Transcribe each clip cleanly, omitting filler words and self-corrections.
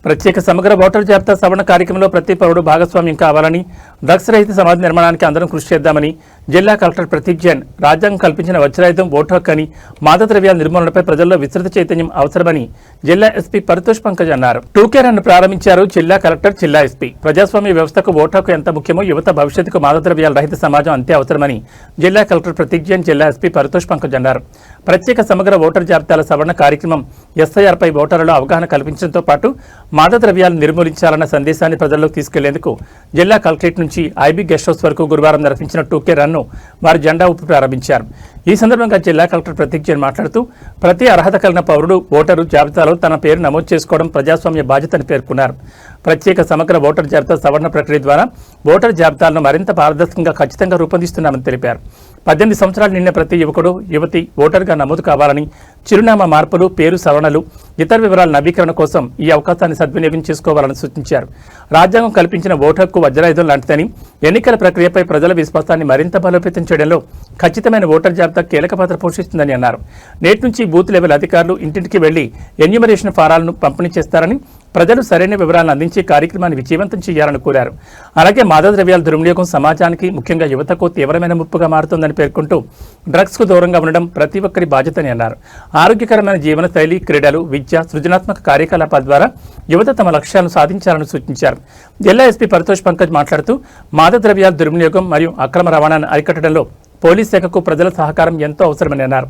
ప్రత్యేక సమగ్ర ఓటర్ జాబితా సవరణ కార్యక్రమంలో ప్రతి పౌరుడు భాగస్వామ్యం కావాలని, డ్రగ్స్ రహిత సమాజ నిర్మాణానికి అందరం కృషి చేద్దామని జిల్లా కలెక్టర్ ప్రతీక్ జైన్ రాజ్యాంగం కల్పించిన వజ్రాయుధం ఓటు హక్కు అని, మాదక ద్రవ్యాల నిర్మూలనపై ప్రజల్లో విస్తృత చైతన్యం అవసరమని జిల్లా ఎస్పీ పరితోష్ పంకజ్ అన్నారు. టూకే రన్ ప్రారంభించారు జిల్లా కలెక్టర్, జిల్లా ఎస్పీ. ప్రజాస్వామ్య వ్యవస్థకు ఓటు హక్కు ఎంత ముఖ్యమో యువత భవిష్యత్తుకు మాదక ద్రవ్యాల రహిత సమాజం అంతే అవసరమని జిల్లా కలెక్టర్ ప్రతీక్ జైన్, జిల్లా ఎస్పీ పరితోష్ పంకజ్ అన్నారు. ప్రత్యేక సమగ్ర ఓటర్ జాబితాల సవరణ కార్యక్రమం ఎస్ఐఆర్పై ఓటర్లలో అవగాహన కల్పించడంతో పాటు మాదక ద్రవ్యాలను నిర్మూలించాలన్న సందేశాన్ని ప్రజల్లోకి తీసుకెళ్లేందుకు జిల్లా కలెక్టరేట్ నుంచి ఐబీ గెస్ట్ హౌస్ వరకు గురువారం నిర్వహించిన టూకే రన్ను వారు జెండా ఊపి ప్రారంభించారు. ఈ సందర్భంగా జిల్లా కలెక్టర్ ప్రతీక్ జైన్ మాట్లాడుతూ ప్రతి అర్హత కలిగిన పౌరుడు ఓటరు జాబితాలో తన పేరు నమోదు చేసుకోవడం ప్రజాస్వామ్య బాధ్యతని పేర్కొన్నారు. ప్రత్యేక సమగ్ర ఓటర్ జాబితా సవరణ ప్రక్రియ ద్వారా ఓటర్ జాబితాలను మరింత పారదర్శకంగా ఖచ్చితంగా రూపొందిస్తున్నామని తెలిపారు. 18 సంవత్సరాలు నిండిన ప్రతి యువకుడు, యువతి ఓటరుగా నమోదు కావాలని, చిరునామా మార్పులు, పేరు సవరణలు, ఇతర వివరాల నవీకరణ కోసం ఈ అవకాశాన్ని సద్వినియోగం చేసుకోవాలని సూచించారు. రాజ్యాంగం కల్పించిన ఓటు హక్కు వజ్రాయుధం లాంటిదని, ఎన్నికల ప్రక్రియపై ప్రజల విశ్వాసాన్ని మరింత బలోపేతం చేయడంలో ఖచ్చితమైన ఓటర్ జాబితా కీలక పాత్ర పోషిస్తుందని అన్నారు. నేటి నుంచి బూత్ లెవెల్ అధికారులు ఇంటింటికి వెళ్లి ఎన్యూమరేషన్ ఫారాలను పంపిణీ చేస్తారని, ప్రజలు సరైన వివరాలను అందించే కార్యక్రమాన్ని విజయవంతం చేయాలని కోరారు. అలాగే మాదక ద్రవ్యాల దుర్వినియోగం సమాజానికి, ముఖ్యంగా యువతకు తీవ్రమైన ముప్పుగా మారుతుందని పేర్కొంటూ డ్రగ్స్ కు దూరంగా ఉండడం ప్రతి ఒక్కరి బాధ్యతని అన్నారు. ఆరోగ్యకరమైన జీవన శైలి, క్రీడలు, విద్య, సృజనాత్మక కార్యకలాపాల ద్వారా యువత తమ లక్ష్యాలను సాధించాలని సూచించారు. జిల్లా ఎస్పీ పరితోష్ పంకజ్ మాట్లాడుతూ మాదక ద్రవ్యాల దుర్వినియోగం మరియు అక్రమ రవాణాను అరికట్టడంలో పోలీస్ శాఖకు ప్రజల సహకారం ఎంతో అవసరమని అన్నారు.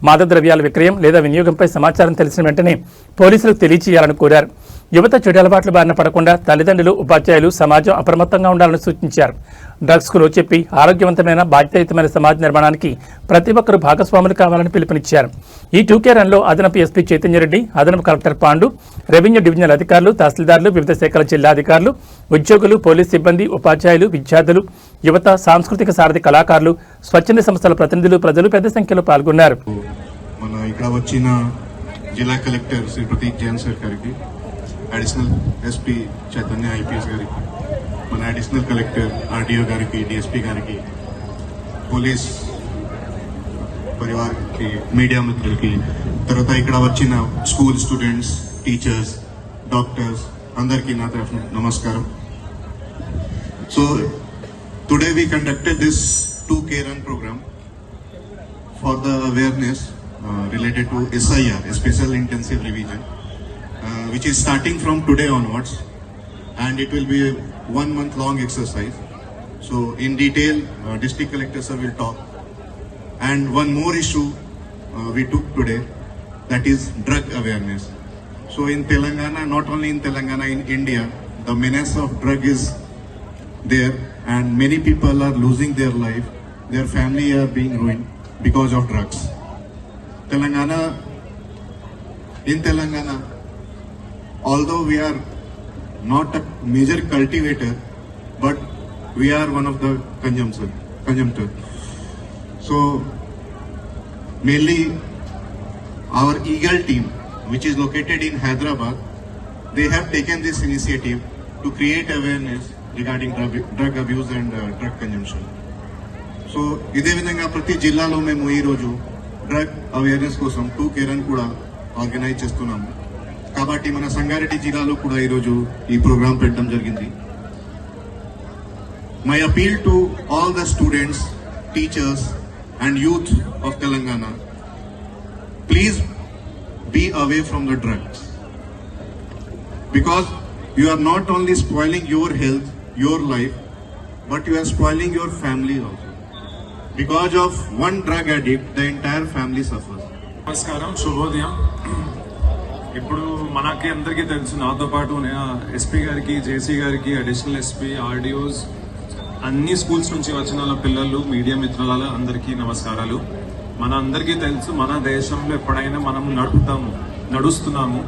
మాదక ద్రవ్యాల విక్రయం లేదా వినియోగంపై సమాచారం తెలిసిన వెంటనే పోలీసులకు తెలియచేయాలని కోరారు. యువత చెడు అలవాట్ల బారిన పడకుండా తల్లిదండ్రులు, ఉపాధ్యాయులు, సమాజం అప్రమత్తంగా ఉండాలని సూచించారు. డ్రగ్స్కు లోచెప్పి ఆరోగ్యవంతమైన, బాధ్యతాయుతమైన సమాజ నిర్మాణానికి ప్రతి ఒక్కరూ భాగస్వాములు కావాలని పిలుపునిచ్చారు. ఈ టూకే రన్లో అదనపు ఎస్పీ చైతన్యరెడ్డి, అదనపు కలెక్టర్ పాండు, రెవెన్యూ డివిజనల్ అధికారులు, తహసీల్దార్లు, వివిధ శాఖల జిల్లా అధికారులు, ఉద్యోగులు, పోలీస్ సిబ్బంది, ఉపాధ్యాయులు, విద్యార్థులు, యువత, సాంస్కృతిక సారథి కళాకారులు, స్వచ్ఛంద సంస్థల ప్రతినిధులు, ప్రజలు పెద్ద సంఖ్యలో పాల్గొన్నారు. మన ఇక్కడ వచ్చిన జిల్లా కలెక్టర్ శ్రీ ప్రతీక్ జైన్ సార్ గారికి, అడిషనల్ ఎస్పీ చైతన్య ఐపీఎస్ గారికి, మన అడిషనల్ కలెక్టర్ ఆర్డీఓ గారికి, డిఎస్పీ గారికి, పోలీస్ పరివార్కి, మీడియా మిత్రులకి, తర్వాత ఇక్కడ వచ్చిన స్కూల్ స్టూడెంట్స్, టీచర్స్, డాక్టర్స్ అందరికీ నా తరఫున నమస్కారం. So today we conducted this 2K run program for the awareness related to SIR, Special Intensive Revision, which is starting from today onwards, and it will be a 1-month long exercise. So in detail district collector sir will talk. And one more issue we took today, that is drug awareness. So in Telangana, not only in Telangana, in India, the menace of drug is there, and many people are losing their life, their family are being ruined because of drugs. In Telangana, although we are not a major cultivator, but we are one of the consumptor. So mainly our Eagle team, which is located in Hyderabad, they have taken this initiative to create awareness regarding drug abuse and drug consumption. So ఇదే విధంగా ప్రతి జిల్లాలో మేము ఈరోజు drug awareness కోసం 2K run కూడా organise చేస్తున్నాము. కాబట్టి మన సంగారెడ్డి జిల్లాలో కూడా ఈరోజు ఈ ప్రోగ్రాం పెట్టడం జరిగింది. My appeal to all the students, teachers and youth of Telangana, please be away from the drugs, because you are not only spoiling your health, your life, but you are spoiling your family also. Because of one drug addict, the entire family suffers. నమస్కారం, శుభోదయం. ఇప్పుడు మనకి అందరికీ తెలుసు, నాతో పాటు SP గారికి, జేసీ గారికి, అడిషనల్ ఎస్పీ, ఆర్డీఓస్, అన్ని స్కూల్స్ నుంచి వచ్చిన పిల్లలు, మీడియా మిత్రుల అందరికీ నమస్కారాలు. మన అందరికీ తెలుసు, మన దేశంలో ఎప్పుడైనా మనం నడుస్తున్నాము.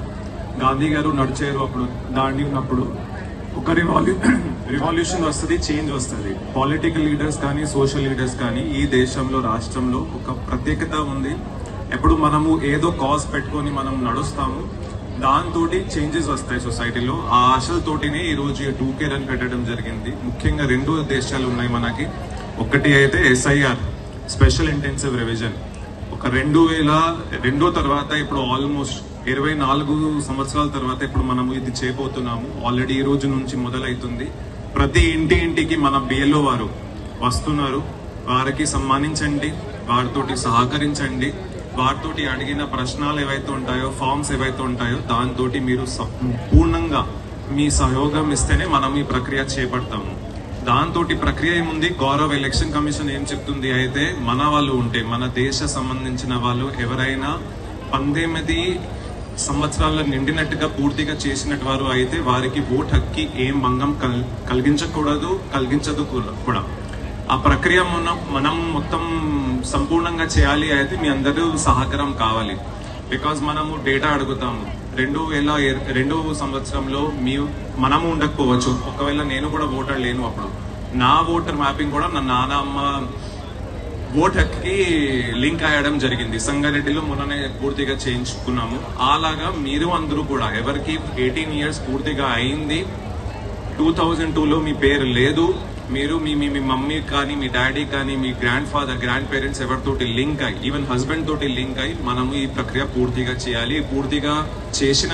గాంధీ గారు నడిచారు, అప్పుడు దాండి ఉన్నప్పుడు ఒక రివాల్యూషన్ వస్తుంది, చేంజ్ వస్తుంది. పొలిటికల్ లీడర్స్ కానీ, సోషల్ లీడర్స్ కానీ ఈ దేశంలో, రాష్ట్రంలో ఒక ప్రత్యేకత ఉంది. ఎప్పుడు మనము ఏదో కాజ్ పెట్టుకొని మనం నడుస్తాము, దాంతో చేంజెస్ వస్తాయి సొసైటీలో. ఆ ఆశలతోటినే ఈరోజు 2K రన్ పెట్టడం జరిగింది. ముఖ్యంగా 2 దేశాలు ఉన్నాయి మనకి. ఒకటి అయితే SIR, స్పెషల్ ఇంటెన్సివ్ రివిజన్. ఒక 2002 తర్వాత ఇప్పుడు ఆల్మోస్ట్ 24 సంవత్సరాల తర్వాత ఇప్పుడు మనం ఇది చేయబోతున్నాము. ఆల్రెడీ ఈ రోజు నుంచి మొదలవుతుంది. ప్రతి ఇంటికి మన బిఎల్ఓ వారు వస్తున్నారు. వారికి సన్మానించండి, వారితోటి సహకరించండి. వారితోటి అడిగిన ప్రశ్నలు ఏవైతే ఉంటాయో, ఫామ్స్ ఏవైతే ఉంటాయో దాంతో మీరు సంపూర్ణంగా మీ సహయోగం ఇస్తేనే మనం ఈ ప్రక్రియ చేపడతాము. దాంతో ప్రక్రియ ఏముంది, గౌరవ ఎలక్షన్ కమిషన్ ఏం చెప్తుంది అయితే, మన వాళ్ళు ఉంటే మన దేశ సంబంధించిన వాళ్ళు ఎవరైనా 18 సంవత్సరాల నిండినట్టుగా పూర్తిగా చేసినట్టు వారు అయితే వారికి ఓటు హక్కి ఏం భంగం కలిగించదు కూడా. ఆ ప్రక్రియ మనం మొత్తం సంపూర్ణంగా చేయాలి అయితే మీ అందరూ సహకారం కావాలి. బికాజ్ మనము డేటా అడుగుతాము. 2002 సంవత్సరంలో మనము ఉండకపోవచ్చు, ఒకవేళ నేను కూడా ఓటర్ లేను. అప్పుడు నా ఓటర్ మ్యాపింగ్ కూడా నా నాన్నమ్మ ఓట్ హక్కి లింక్ అయ్యడం జరిగింది. సంగారెడ్డిలో మొన్ననే పూర్తిగా చేయించుకున్నాము. అలాగా మీరు అందరూ కూడా ఎవరికి 18 years పూర్తిగా అయింది, 2002లో మీ పేరు లేదు, మీరు మీ మమ్మీ కానీ మీ డాడీ కానీ మీ గ్రాండ్ ఫాదర్ గ్రాండ్ పేరెంట్స్ ఎవరితోటి లింక్ అయ్యి, ఈవెన్ హస్బెండ్ తోటి లింక్ అయ్యి మనము ఈ ప్రక్రియ పూర్తిగా చేయాలి. పూర్తిగా చేసిన